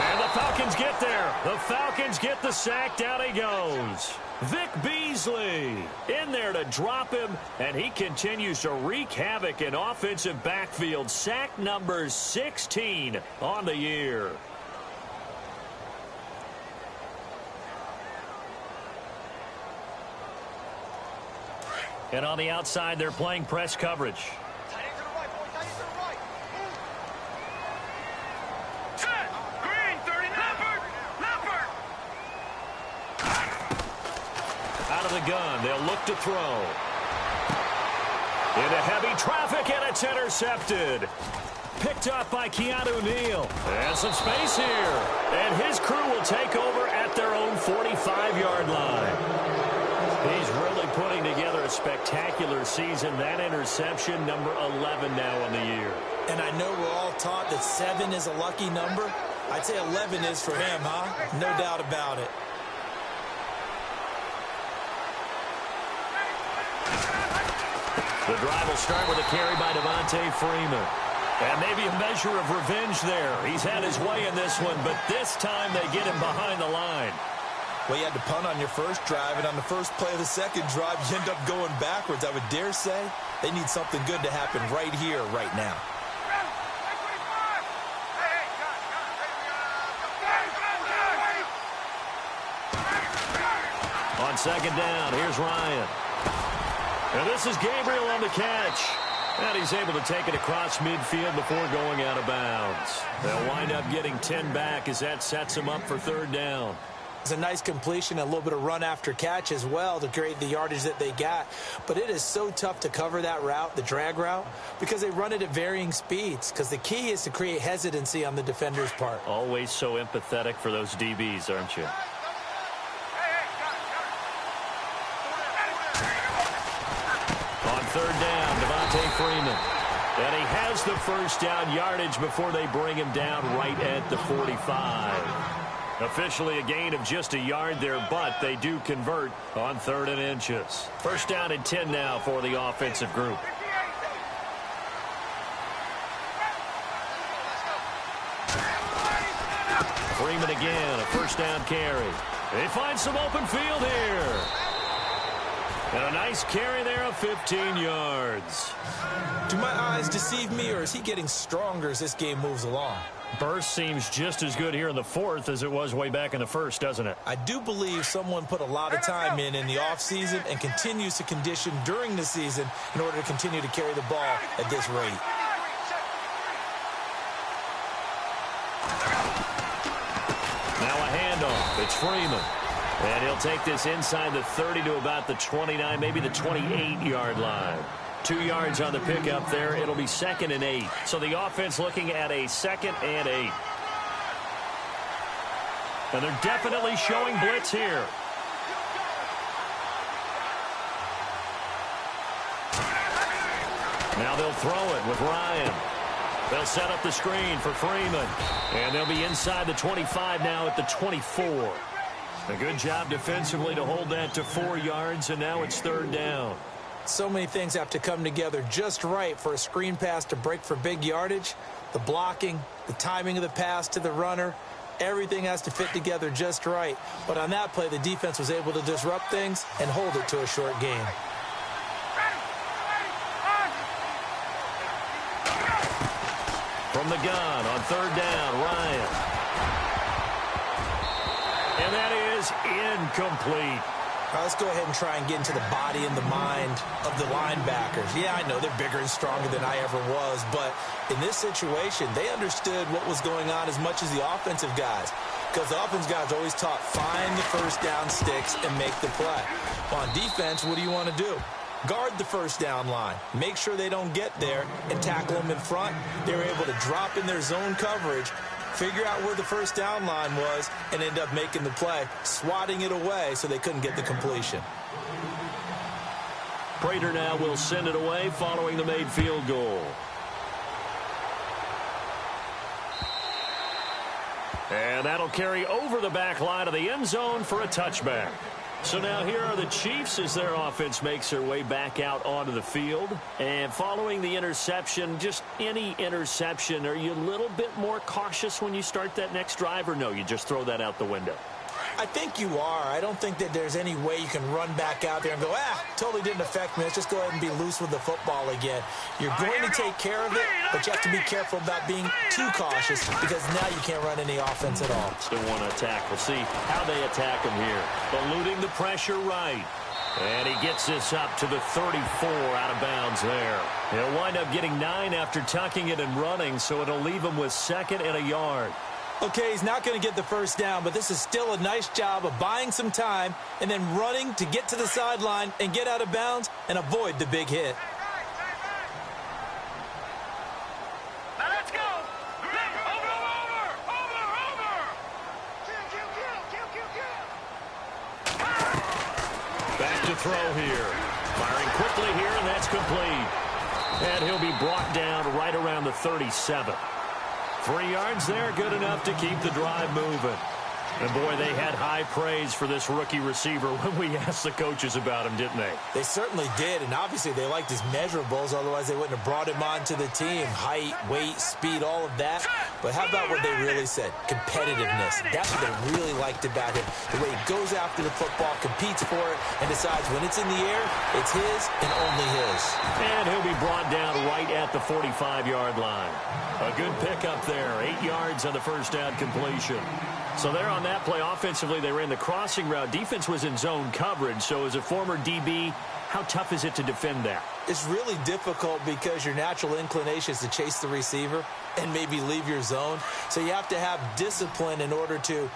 S2: And the Falcons get there. The Falcons get the sack. Down he goes. Vic Beasley in there to drop him, and he continues to wreak havoc in offensive backfield. Sack number 16 on the year. And on the outside, they're playing press coverage. Out of the gun, they'll look to throw. Into heavy traffic, and it's intercepted. Picked up by Keanu Neal. And some space here. And his crew will take over at their own 45-yard line. He's really putting together a spectacular season. That interception, number 11 now on the year.
S3: And I know we're all taught that 7 is a lucky number. I'd say 11 is for him, huh? No doubt about it.
S2: The drive will start with a carry by Devontae Freeman. And maybe a measure of revenge there. He's had his way in this one, but this time they get him behind the line.
S3: Well, you had to punt on your first drive, and on the first play of the second drive, you end up going backwards. I would dare say they need something good to happen right here, right now.
S2: On 2nd down, here's Ryan. And this is Gabriel on the catch. And he's able to take it across midfield before going out of bounds. They'll wind up getting 10 back as that sets them up for 3rd down.
S3: It's a nice completion, a little bit of run after catch as well to create the yardage that they got. But it is so tough to cover that route, the drag route, because they run it at varying speeds. Because the key is to create hesitancy on the defender's part.
S2: Always so empathetic for those DBs, aren't you? On 3rd down, Devontae Freeman. And he has the first down yardage before they bring him down right at the 45. Officially a gain of just a yard there, but they do convert on 3rd and inches. First down and 10 now for the offensive group. Freeman again, a first down carry. They find some open field here. And a nice carry there of 15 yards.
S3: Do my eyes deceive me, or is he getting stronger as this game moves along?
S2: Burst seems just as good here in the 4th as it was way back in the 1st, doesn't it?
S3: I do believe someone put a lot of time in the offseason and continues to condition during the season in order to continue to carry the ball at this rate.
S2: Now a handoff. It's Freeman. And he'll take this inside the 30 to about the 29, maybe the 28-yard line. 2 yards on the pickup there. It'll be 2nd and 8. So the offense looking at a 2nd and 8. And they're definitely showing blitz here. Now they'll throw it with Ryan. They'll set up the screen for Freeman. And they'll be inside the 25 now at the 24. A good job defensively to hold that to 4 yards, and now it's 3rd down.
S3: So many things have to come together just right for a screen pass to break for big yardage. The blocking, the timing of the pass to the runner, everything has to fit together just right. But on that play, the defense was able to disrupt things and hold it to a short game.
S2: From the gun on third down, Ryan. And that is incomplete.
S3: All right, let's go ahead and try and get into the body and the mind of the linebackers. Yeah, I know they're bigger and stronger than I ever was, but in this situation, they understood what was going on as much as the offensive guys, because the offensive guys always taught find the first down sticks and make the play. Well, on defense, what do you want to do? Guard the first down line. Make sure they don't get there and tackle them in front. They were able to drop in their zone coverage, figure out where the first down line was, and end up making the play, swatting it away so they couldn't get the completion.
S2: Prater now will send it away following the made field goal. And that'll carry over the back line of the end zone for a touchback. So now here are the Chiefs as their offense makes their way back out onto the field. And following the interception, just any interception, are you a little bit more cautious when you start that next drive, or no, you just throw that out the window?
S3: I think you are. I don't think that there's any way you can run back out there and go, totally didn't affect me. Let's just go ahead and be loose with the football again. You're going to take care of it, but you have to be careful about being too cautious, because now you can't run any offense at all.
S2: Still want to attack. We'll see how they attack him here. Eluding the pressure right. And he gets this up to the 34 out of bounds there. He'll wind up getting 9 after tucking it and running, so it'll leave him with 2nd and a yard.
S3: Okay, he's not going to get the first down, but this is still a nice job of buying some time and then running to get to the sideline and get out of bounds and avoid the big hit.
S4: Now let's go. Over.
S2: Back to throw here. Firing quickly here, and that's complete. And he'll be brought down right around the 37. 3 yards there, good enough to keep the drive moving. And, boy, they had high praise for this rookie receiver when we asked the coaches about him, didn't they?
S3: They certainly did, and obviously they liked his measurables, otherwise they wouldn't have brought him onto the team. Height, weight, speed, all of that. But how about what they really said? Competitiveness. That's what they really liked about him. The way he goes after the football, competes for it, and decides when it's in the air, it's his and only his.
S2: And he'll be brought down right at the 45-yard line. A good pickup there. 8 yards on the first down completion. So there on that play, offensively, they ran the crossing route. Defense was in zone coverage. So as a former DB, how tough is it to defend that?
S3: It's really difficult because your natural inclination is to chase the receiver and maybe leave your zone. So you have to have discipline in order to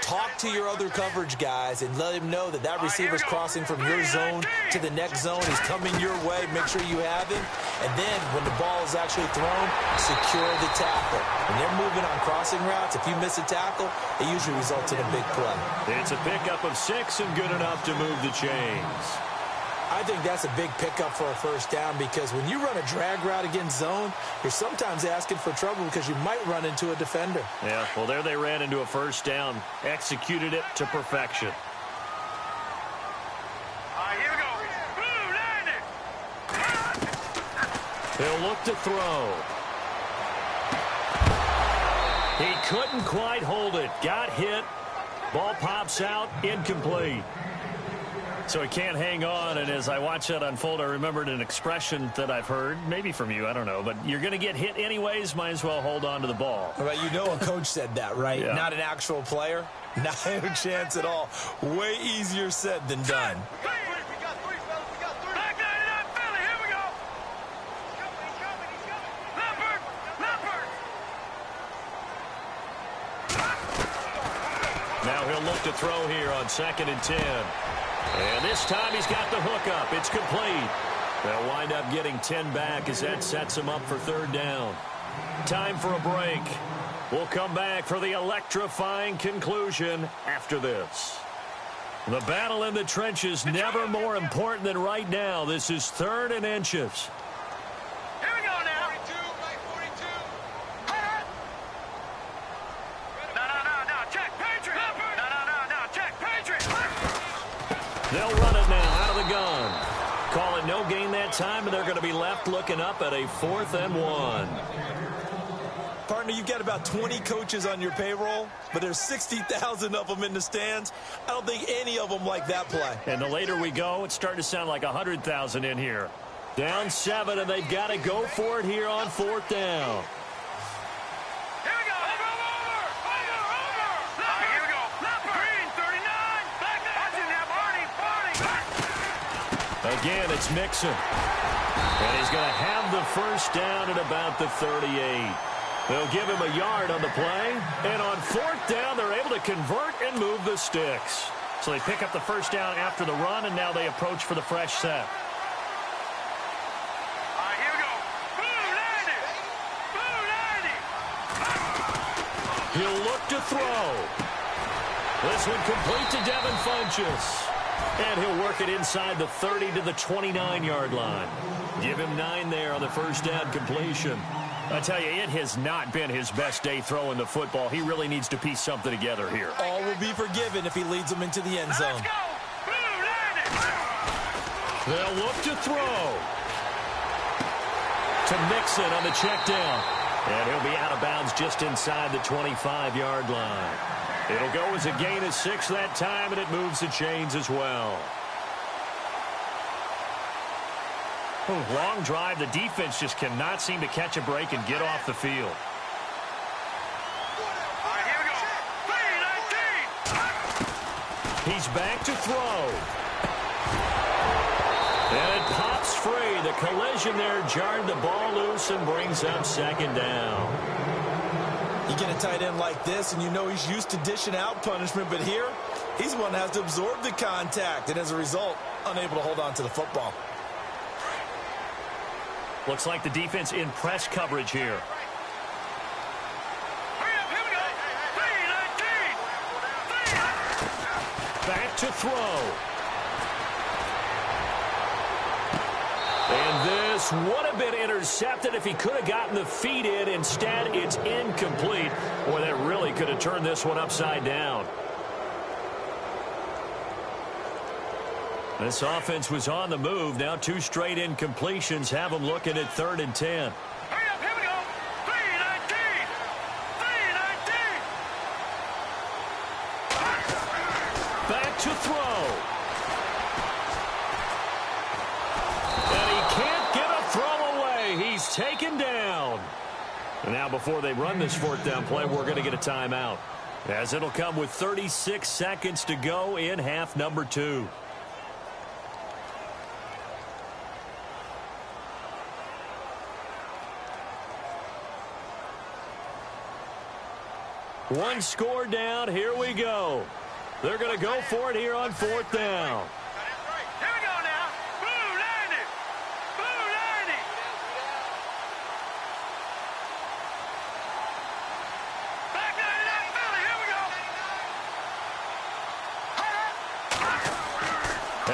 S3: talk to your other coverage guys and let him know that that receiver's crossing from your zone to the next zone. He's coming your way. Make sure you have him. And then when the ball is actually thrown, secure the tackle. When they're moving on crossing routes, if you miss a tackle, it usually results in a big play.
S2: It's a pickup of 6 and good enough to move the chains.
S3: I think that's a big pickup for a first down, because when you run a drag route against zone, you're sometimes asking for trouble because you might run into a defender.
S2: Yeah, well, there they ran into a first down. Executed it to perfection.
S4: Here we go. Blue, land it.
S2: He'll look to throw. He couldn't quite hold it. Got hit. Ball pops out. Incomplete. So he can't hang on, and as I watch that unfold, I remembered an expression that I've heard, maybe from you, I don't know, but you're going to get hit anyways, might as well hold on to the ball.
S3: Well, you know a coach said that, right?
S2: Yeah.
S3: Not an actual player. Not a chance at all. Way easier said than done.
S4: We got three, fellas. We got three. Back 99, Philly. Here we go. He's coming. Leopard.
S2: Now he'll look to throw here on 2nd and 10. And this time he's got the hook up. It's complete. They'll wind up getting 10 back as that sets him up for 3rd down. Time for a break. We'll come back for the electrifying conclusion after this. The battle in the trenches, never more important than right now. This is 3rd and inches.
S4: Here we go now. 42. No. Check, Patriot. No. Check, Patriot.
S2: They'll run it now out of the gun. Call it no gain that time, and they're going to be left looking up at a 4th and 1.
S3: Partner, you've got about 20 coaches on your payroll, but there's 60,000 of them in the stands. I don't think any of them like that play.
S2: And the later we go, it's starting to sound like 100,000 in here. Down 7, and they've got to go for it here on 4th down.
S4: Here we go. Over. Here we go. Green, 39. Back there. Watching now, Barney.
S2: Again, it's Mixon. And he's going to have the first down at about the 38. They'll give him a yard on the play. And on 4th down, they're able to convert and move the sticks. So they pick up the first down after the run, and now they approach for the fresh set.
S4: All right, here we go. Blue 90.
S2: He'll look to throw. This one complete to Devin Funchess. And he'll work it inside the 30 to the 29-yard line. Give him 9 there on the first down completion. I tell you, it has not been his best day throwing the football. He really needs to piece something together here.
S3: All will be forgiven if he leads them into the end zone.
S4: Let's go. Blue 90.
S2: They'll look to throw. To Mixon on the check down. And he'll be out of bounds just inside the 25-yard line. It'll go as a gain of 6 that time, and it moves the chains as well. Long drive. The defense just cannot seem to catch a break and get off the field.
S4: All right, here we go. 3-19.
S2: He's back to throw. And it pops free. The collision there jarred the ball loose and brings up 2nd down.
S3: You get a tight end like this, and you know he's used to dishing out punishment, but here, he's the one that has to absorb the contact, and as a result, unable to hold on to the football.
S2: Looks like the defense in press coverage here.
S4: Hurry up, here we go. 3-19.
S2: Back to throw. And this would have been intercepted if he could have gotten the feet in. Instead, it's incomplete. Boy, that really could have turned this one upside down. This offense was on the move. Now 2 straight incompletions have them looking at 3rd and 10.
S4: Hurry up, here we go. 3-19. 3-19.
S2: Back to throw. And he can't get a throw away. He's taken down. And now before they run this 4th down play, we're going to get a timeout, as it'll come with 36 seconds to go in half number 2. One score down. Here we go. They're going to go for it here on 4th down.
S4: Here we go now. Blue 90. Blue 90. Back 99 Philly. Here we go.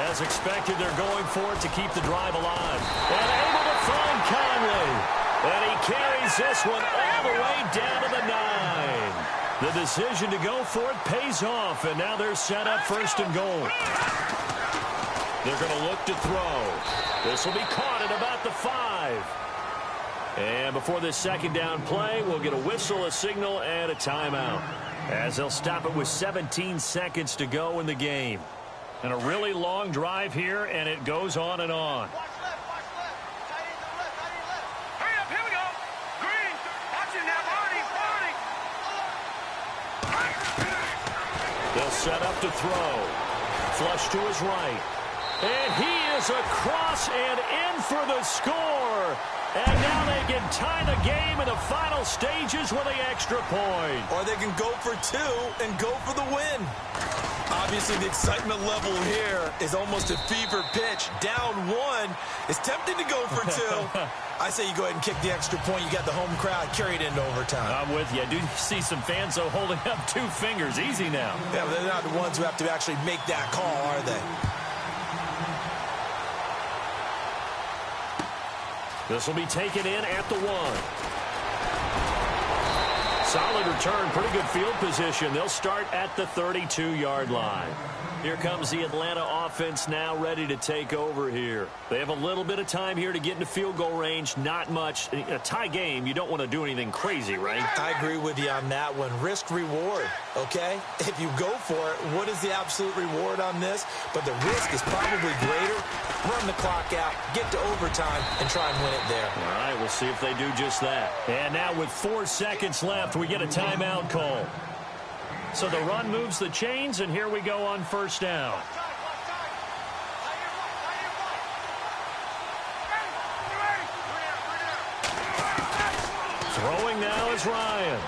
S2: As expected, they're going for it to keep the drive alive. And able to find Conley. And he carries this one all the way down to the 9. The decision to go for it pays off, and now they're set up 1st and goal. They're going to look to throw. This will be caught at about the 5. And before this 2nd down play, we'll get a whistle, a signal, and a timeout, as they'll stop it with 17 seconds to go in the game. And a really long drive here, and it goes on and on.
S4: Hurry up, here we go. Green. Watching now, Barney.
S2: They'll set up to throw. Flush to his right. And he is across and in for the score. And now they can tie the game in the final stages with the extra point.
S3: Or they can go for 2 and go for the win. Obviously, the excitement level here is almost a fever pitch. Down 1. It's tempting to go for 2. I say you go ahead and kick the extra point. You got the home crowd. Carry it into overtime.
S2: I'm with you. I do see some fans, though, holding up 2 fingers. Easy now.
S3: Yeah, but they're not the ones who have to actually make that call, are they?
S2: This will be taken in at the 1. Solid return, pretty good field position. They'll start at the 32-yard line. Here comes the Atlanta offense now ready to take over here. They have a little bit of time here to get into field goal range. Not much. A tie game, you don't want to do anything crazy, right?
S3: I agree with you on that one. Risk reward, okay? If you go for it, what is the absolute reward on this? But the risk is probably greater. Run the clock out, get to overtime, and try and win it there.
S2: All right, we'll see if they do just that. And now with 4 seconds left, we get a timeout call. So the run moves the chains, and here we go on first down. Throwing now is Ryan.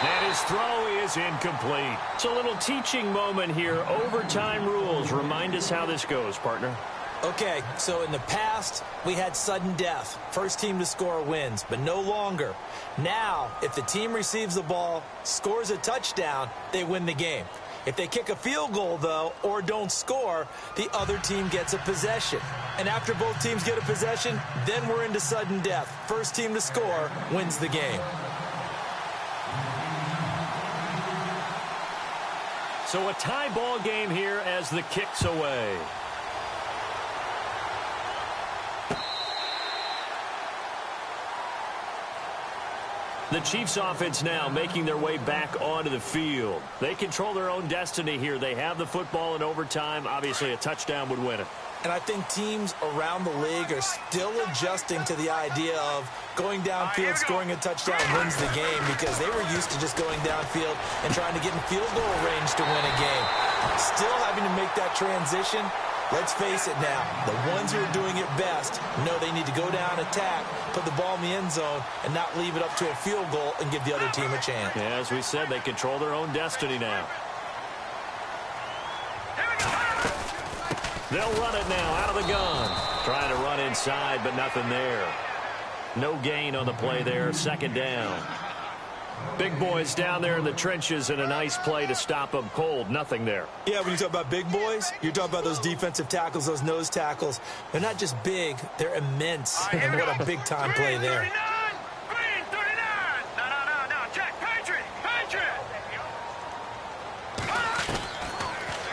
S2: And his throw is incomplete. It's a little teaching moment here. Overtime rules. Remind us how this goes, partner.
S3: Okay, so in the past, we had sudden death. First team to score wins, but no longer. Now, if the team receives the ball, scores a touchdown, they win the game. If they kick a field goal, though, or don't score, the other team gets a possession. And after both teams get a possession, then we're into sudden death. First team to score wins the game.
S2: So a tie ball game here as the kick's away. The Chiefs offense now making their way back onto the field. They control their own destiny here. They have the football in overtime. Obviously, a touchdown would win it.
S3: And I think teams around the league are still adjusting to the idea of going downfield, scoring a touchdown wins the game, because they were used to just going downfield and trying to get in field goal range to win a game. Still having to make that transition. Let's face it now, the ones who are doing it best know they need to go down, attack, put the ball in the end zone, and not leave it up to a field goal and give the other team a chance.
S2: Yeah, as we said, they control their own destiny now. They'll run it now out of the gun. Trying to run inside, but nothing there. No gain on the play there. Second down. Big boys down there in the trenches, and a nice play to stop them cold. Nothing there.
S3: Yeah, when you talk about big boys, you're talking about those defensive tackles, those nose tackles. They're not just big, they're immense. And what a big-time play there.
S4: Green 39. No. Check. Patriot.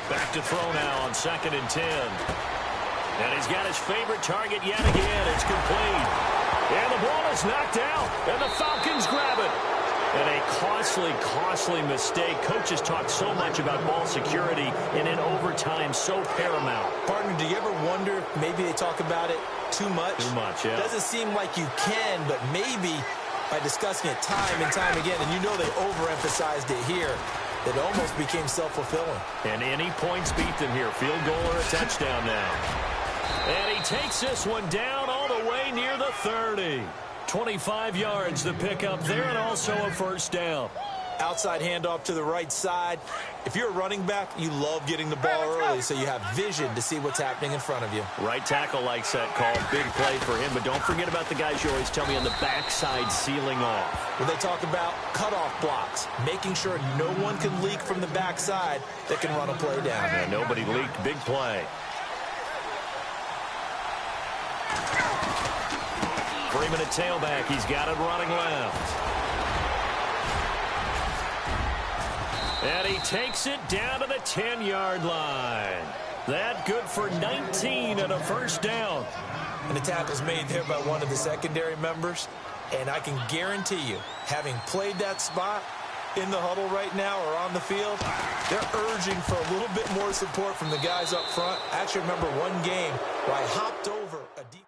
S2: Back to throw now on 2nd and 10. And he's got his favorite target yet again. It's complete. And the ball is knocked out, and the Falcons grab it. And a costly mistake. Coaches talk so much about ball security, and in overtime, so paramount.
S3: Partner, do you ever wonder, maybe they talk about it too much?
S2: Too much, yeah.
S3: Doesn't seem like you can, but maybe by discussing it time and time again, and you know they overemphasized it here, it almost became self-fulfilling.
S2: And any points beat them here. Field goal or a touchdown now. And he takes this one down all the way near the 30. 25 yards the pickup there, and also a first down.
S3: Outside handoff to the right side. If you're a running back, you love getting the ball early so you have vision to see what's happening in front of you.
S2: Right tackle likes that call. Big play for him, but don't forget about the guys you always tell me on the backside sealing off.
S3: When they talk about cutoff blocks, making sure no one can leak from the backside that can run a play down.
S2: Yeah, nobody leaked. Big play. Freeman at tailback. He's got it running left. And he takes it down to the 10-yard line. That good for 19 and a first down.
S3: And the tackle's made there by one of the secondary members. And I can guarantee you, having played that spot in the huddle right now or on the field, they're urging for a little bit more support from the guys up front. I actually remember one game where I hopped over a deep